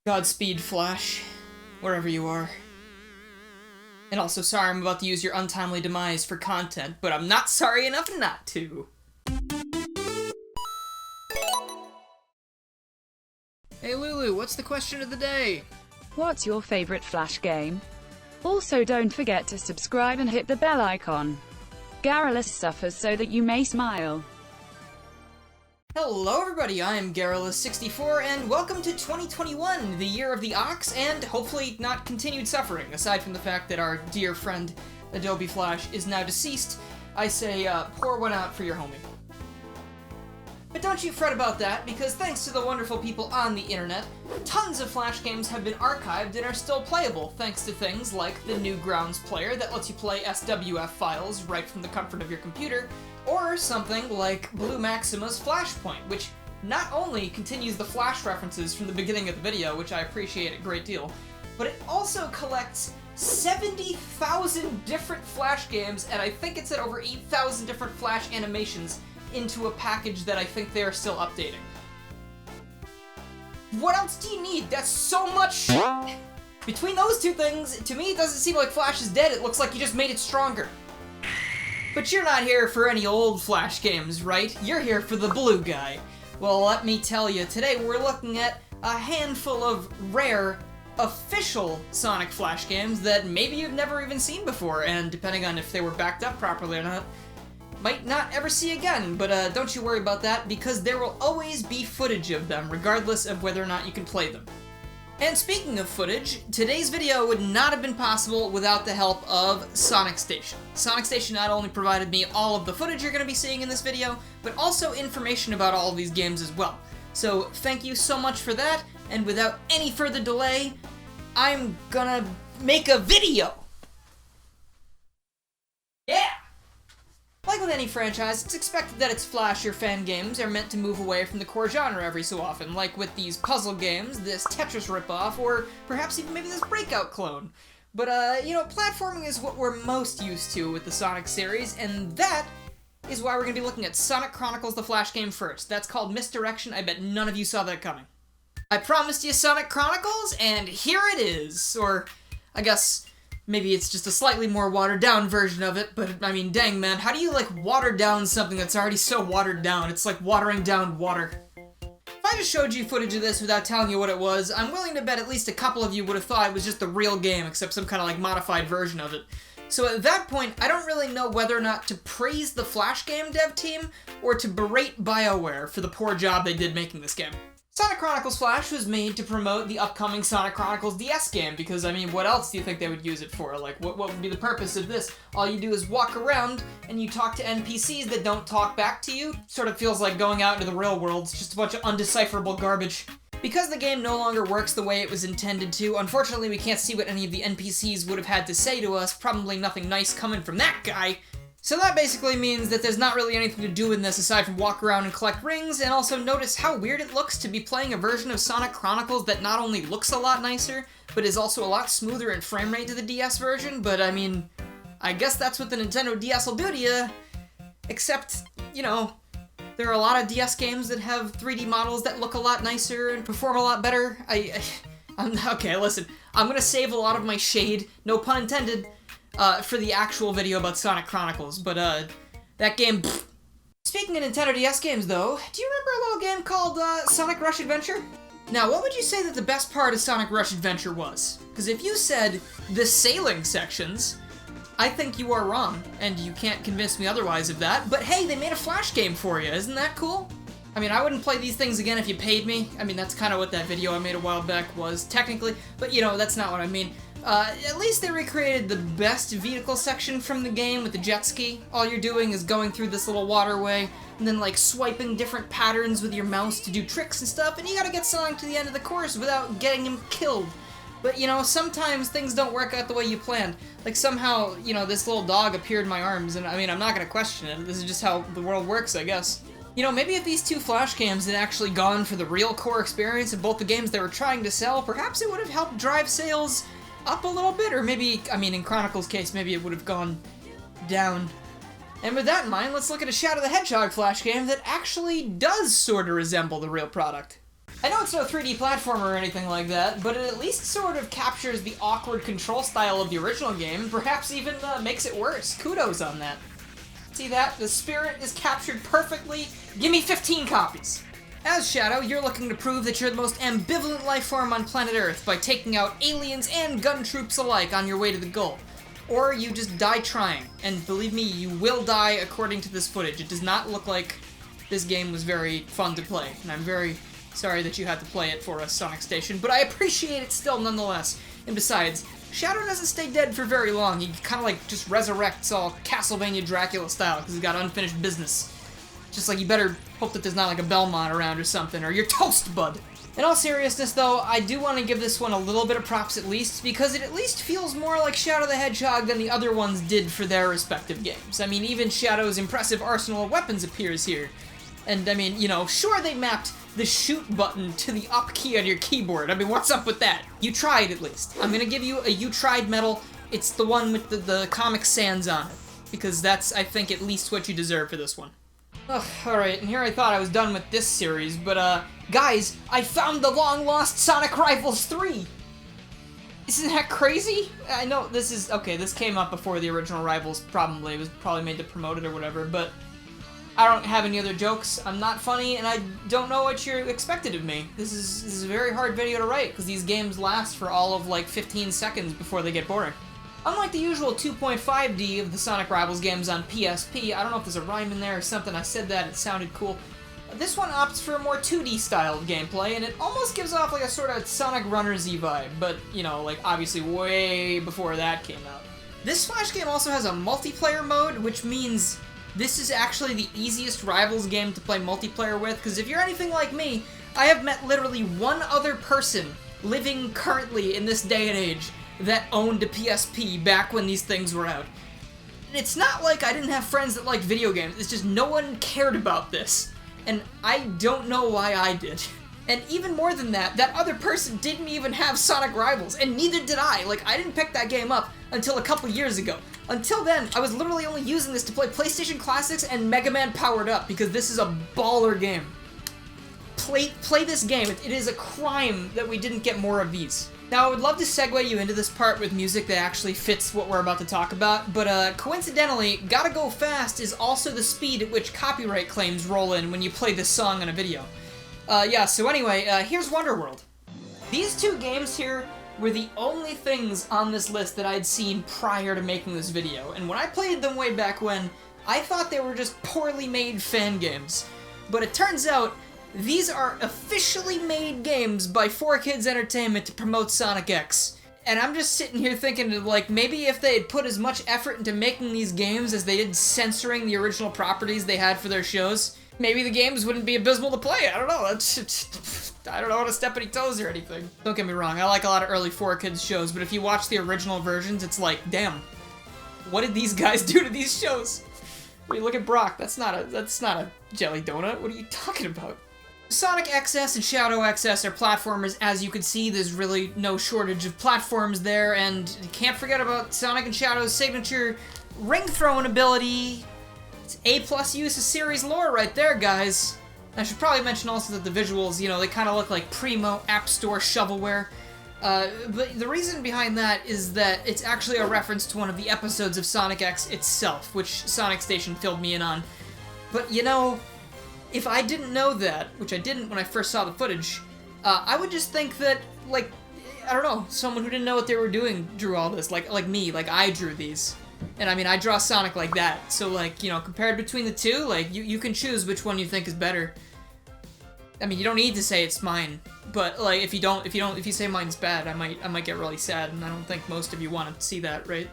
Godspeed, Flash, wherever you are. And also, sorry I'm about to use your untimely demise for content, but I'm not sorry enough not to. Hey Lulu, what's the question of the day? What's your favorite Flash game? Also, don't forget to subscribe and hit the bell icon. Garrulous suffers so that you may smile. Hello everybody, I am Garrulous64, and welcome to 2021, the year of the Ox, and hopefully not continued suffering. Aside from the fact that our dear friend Adobe Flash is now deceased, I say pour one out for your homie. But don't you fret about that, because thanks to the wonderful people on the internet, tons of Flash games have been archived and are still playable, thanks to things like the Newgrounds player that lets you play SWF files right from the comfort of your computer, or something like Blue Maxima's Flashpoint, which not only continues the Flash references from the beginning of the video, which I appreciate a great deal, but it also collects 70,000 different Flash games, and I think it's at over 8,000 different Flash animations into a package that I think they are still updating. What else do you need? That's so much! Between those two things, to me it doesn't seem like Flash is dead, it looks like you just made it stronger. But you're not here for any old Flash games, right? You're here for the blue guy. Well, let me tell you, today we're looking at a handful of rare, official Sonic Flash games that maybe you've never even seen before, and depending on if they were backed up properly or not, might not ever see again, but don't you worry about that, because there will always be footage of them, regardless of whether or not you can play them. And speaking of footage, today's video would not have been possible without the help of Sonic Station. Sonic Station not only provided me all of the footage you're going to be seeing in this video, but also information about all of these games as well. So thank you so much for that, and without any further delay, I'm gonna make a video! Yeah! Like with any franchise, it's expected that its Flash or fan games are meant to move away from the core genre every so often, like with these puzzle games, this Tetris ripoff, or perhaps even maybe this Breakout clone. But, you know, platforming is what we're most used to with the Sonic series, and that is why we're going to be looking at Sonic Chronicles the Flash game first. That's called Misdirection. I bet none of you saw that coming. I promised you Sonic Chronicles, and here it is. Or, I guess, maybe it's just a slightly more watered-down version of it, but, I mean, dang, man, how do you, like, water down something that's already so watered down? It's like watering down water. If I just showed you footage of this without telling you what it was, I'm willing to bet at least a couple of you would have thought it was just the real game, except some kind of, like, modified version of it. So at that point, I don't really know whether or not to praise the Flash game dev team, or to berate BioWare for the poor job they did making this game. Sonic Chronicles Flash was made to promote the upcoming Sonic Chronicles DS game, because, I mean, what else do you think they would use it for? Like, what would be the purpose of this? All you do is walk around, and you talk to NPCs that don't talk back to you. Sort of feels like going out into the real world. It's just a bunch of undecipherable garbage. Because the game no longer works the way it was intended to, unfortunately we can't see what any of the NPCs would have had to say to us, probably nothing nice coming from that guy. So that basically means that there's not really anything to do in this aside from walk around and collect rings, and also notice how weird it looks to be playing a version of Sonic Chronicles that not only looks a lot nicer, but is also a lot smoother in frame rate to the DS version, but I mean, I guess that's what the Nintendo DS will do to you. Except, you know, there are a lot of DS games that have 3D models that look a lot nicer and perform a lot better. Okay, listen, I'm gonna save a lot of my shade, no pun intended, for the actual video about Sonic Chronicles, but, that game, pfft. Speaking of Nintendo DS games, though, do you remember a little game called, Sonic Rush Adventure? Now, what would you say that the best part of Sonic Rush Adventure was? Because if you said the sailing sections, I think you are wrong, and you can't convince me otherwise of that, but hey, they made a Flash game for you, isn't that cool? I mean, I wouldn't play these things again if you paid me. I mean, that's kind of what that video I made a while back was, technically, but, you know, that's not what I mean. At least they recreated the best vehicle section from the game with the jet ski. All you're doing is going through this little waterway, and then, like, swiping different patterns with your mouse to do tricks and stuff, and you gotta get Sonic to the end of the course without getting him killed. But, you know, sometimes things don't work out the way you planned. Like, somehow, you know, this little dog appeared in my arms, and, I mean, I'm not gonna question it. This is just how the world works, I guess. You know, maybe if these two Flash games had actually gone for the real core experience of both the games they were trying to sell, perhaps it would have helped drive sales up a little bit, or maybe, I mean, in Chronicles' case, maybe it would have gone down. And with that in mind, let's look at a Shadow the Hedgehog Flash game that actually does sort of resemble the real product. I know it's no 3D platformer or anything like that, but it at least sort of captures the awkward control style of the original game, and perhaps even makes it worse. Kudos on that. See that? The spirit is captured perfectly. Give me 15 copies. As Shadow, you're looking to prove that you're the most ambivalent life form on planet Earth by taking out aliens and gun troops alike on your way to the goal. Or you just die trying, and believe me, you will die according to this footage. It does not look like this game was very fun to play, and I'm very sorry that you had to play it for us, Sonic Station, but I appreciate it still nonetheless. And besides, Shadow doesn't stay dead for very long. He kind of like just resurrects all Castlevania Dracula style because he's got unfinished business. Just like you better hope that there's not like a Belmont around or something, or you're toast, bud. In all seriousness though, I do want to give this one a little bit of props at least, because it at least feels more like Shadow the Hedgehog than the other ones did for their respective games. I mean, even Shadow's impressive arsenal of weapons appears here. And I mean, you know, sure they mapped the shoot button to the up key on your keyboard. I mean, what's up with that? You tried at least. I'm gonna give you a you tried medal. It's the one with the Comic Sans on it, because that's, I think, at least what you deserve for this one. Ugh, alright, and here I thought I was done with this series, but guys, I found the long-lost Sonic Rivals 3! Isn't that crazy? I know this is, okay, this came up before the original Rivals, probably. It was probably made to promote it or whatever, but I don't have any other jokes, I'm not funny, and I don't know what you expected of me. This is a very hard video to write, because these games last for all of like 15 seconds before they get boring. Unlike the usual 2.5D of the Sonic Rivals games on PSP, I don't know if there's a rhyme in there or something, I said that, it sounded cool. This one opts for a more 2D styled gameplay, and it almost gives off like a sort of Sonic Runners-y vibe, but, you know, like obviously way before that came out. This Flash game also has a multiplayer mode, which means this is actually the easiest Rivals game to play multiplayer with, because if you're anything like me, I have met literally one other person living currently in this day and age that owned a PSP back when these things were out. It's not like I didn't have friends that liked video games, it's just no one cared about this. And I don't know why I did. And even more than that, that other person didn't even have Sonic Rivals, and neither did I. Like, I didn't pick that game up until a couple years ago. Until then, I was literally only using this to play PlayStation Classics and Mega Man Powered Up, because this is a baller game. Play this game. It is a crime that we didn't get more of these. Now, I would love to segue you into this part with music that actually fits what we're about to talk about, but coincidentally, Gotta Go Fast is also the speed at which copyright claims roll in when you play this song on a video. Yeah, so anyway, here's Wonderworld. These two games here were the only things on this list that I'd seen prior to making this video, and when I played them way back when, I thought they were just poorly made fan games. But it turns out, these are officially made games by 4Kids Entertainment to promote Sonic X. And I'm just sitting here thinking, like, maybe if they had put as much effort into making these games as they did censoring the original properties they had for their shows, maybe the games wouldn't be abysmal to play. I don't know. I don't know how to step any toes or anything. Don't get me wrong, I like a lot of early 4Kids shows, but if you watch the original versions, it's like, damn, what did these guys do to these shows? I mean, look at Brock. That's not a jelly donut. What are you talking about? Sonic XS and Shadow XS are platformers. As you can see, there's really no shortage of platforms there, and you can't forget about Sonic and Shadow's signature ring throwing ability. It's A+ use of series lore right there, guys. I should probably mention also that the visuals, you know, they kind of look like primo App Store shovelware. But the reason behind that is that it's actually a reference to one of the episodes of Sonic X itself, which Sonic Station filled me in on. But, you know, if I didn't know that, which I didn't when I first saw the footage, I would just think that, like, I don't know, someone who didn't know what they were doing drew all this, like me, like I drew these. And I mean, I draw Sonic like that, so like, you know, compared between the two, like, you can choose which one you think is better. I mean, you don't need to say it's mine, but like, if you say mine's bad, I might get really sad, and I don't think most of you want to see that, right?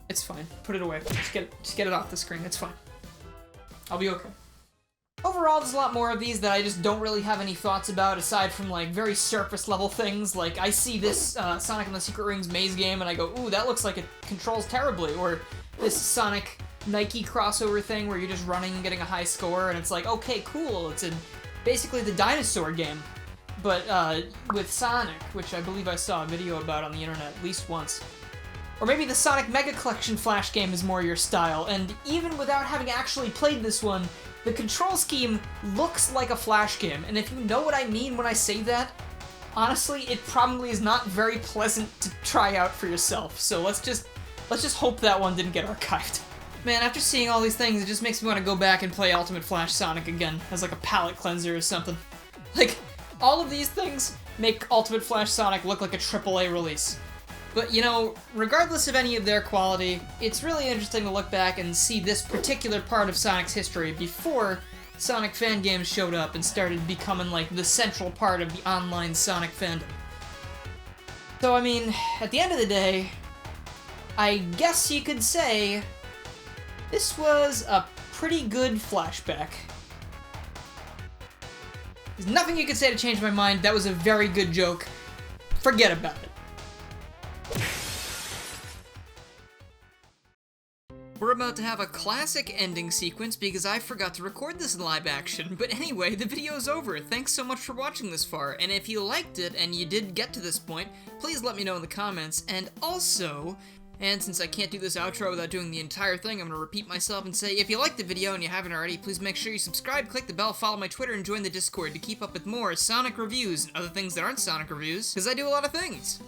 It's fine. Put it away. Just get it off the screen. It's fine. I'll be okay. Overall, there's a lot more of these that I just don't really have any thoughts about, aside from, like, very surface-level things. Like, I see this Sonic and the Secret Rings maze game, and I go, ooh, that looks like it controls terribly. Or this Sonic Nike crossover thing where you're just running and getting a high score, and it's like, okay, cool, it's basically the dinosaur game, but with Sonic, which I believe I saw a video about on the internet at least once. Or maybe the Sonic Mega Collection Flash game is more your style, and even without having actually played this one, The control scheme looks like a Flash game, and if you know what I mean when I say that, honestly, it probably is not very pleasant to try out for yourself, so let's just hope that one didn't get archived. Man, after seeing all these things, it just makes me want to go back and play Ultimate Flash Sonic again, as like a palate cleanser or something. Like, all of these things make Ultimate Flash Sonic look like a AAA release. But, you know, regardless of any of their quality, it's really interesting to look back and see this particular part of Sonic's history before Sonic fan games showed up and started becoming, like, the central part of the online Sonic fandom. So, I mean, at the end of the day, I guess you could say this was a pretty good flashback. There's nothing you could say to change my mind. That was a very good joke. Forget about it. We're about to have a classic ending sequence because I forgot to record this in live action, but anyway, the video's over. Thanks so much for watching this far, and if you liked it and you did get to this point, please let me know in the comments, and also, and since I can't do this outro without doing the entire thing, I'm gonna repeat myself and say, if you liked the video and you haven't already, please make sure you subscribe, click the bell, follow my Twitter, and join the Discord to keep up with more Sonic reviews and other things that aren't Sonic reviews, because I do a lot of things.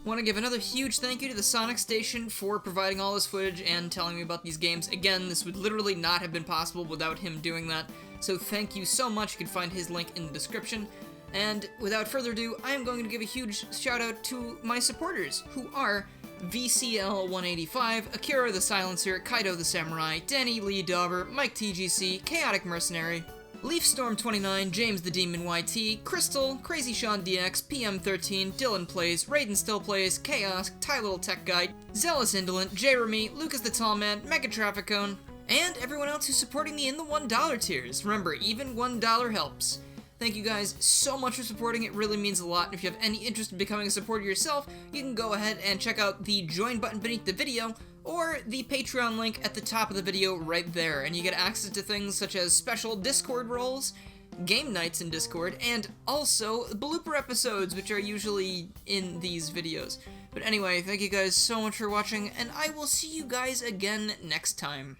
Want to give another huge thank you to the Sonic Station for providing all this footage and telling me about these games. Again, this would literally not have been possible without him doing that, so thank you so much. You can find his link in the description. And without further ado, I am going to give a huge shout out to my supporters, who are VCL185, Akira the Silencer, Kaido the Samurai, Danny Lee Dauber, Mike TGC, Chaotic Mercenary, Leafstorm29, James the Demon YT, Crystal, Crazy Sean DX, PM13, Dylan Plays, Raiden Still Plays, Chaos, Ty Little Tech Guide, Zealous Indolent, Jeremy, Lucas the Tall Man, Mega Trafficone, and everyone else who's supporting me in the $1 tiers. Remember, even $1 helps. Thank you guys so much for supporting, it really means a lot, and if you have any interest in becoming a supporter yourself, you can go ahead and check out the join button beneath the video, or the Patreon link at the top of the video right there, and you get access to things such as special Discord roles, game nights in Discord, and also blooper episodes, which are usually in these videos. But anyway, thank you guys so much for watching, and I will see you guys again next time.